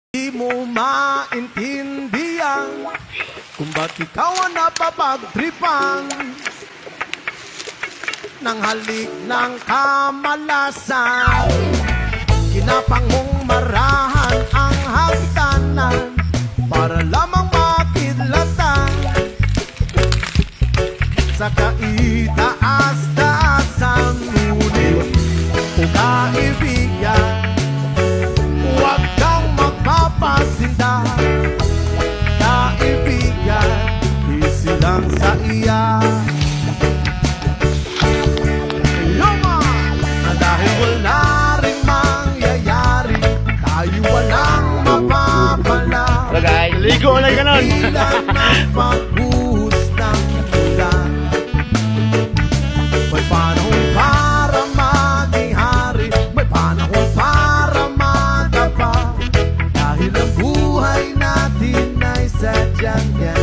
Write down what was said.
Di mo maintindihan kung ba't ikaw ang napapagtripan ng halik ng kamalasan. Kinapang mong marahan ang hagdanan para lamang makidlatan sa kaitaas-taasan. Ngunit o kaibigan, huwag kang magpapasinda. Kaibigan, easy lang sa iya. Na dahil wala rin mangyayari, tayo walang mapapala. Hello guys, ligo ulit ka nun. Ilan ang pagbuhos ng ulan. May panahon para maging hari, may panahon para magapa. Dahil ang buhay natin ay sadyang yan.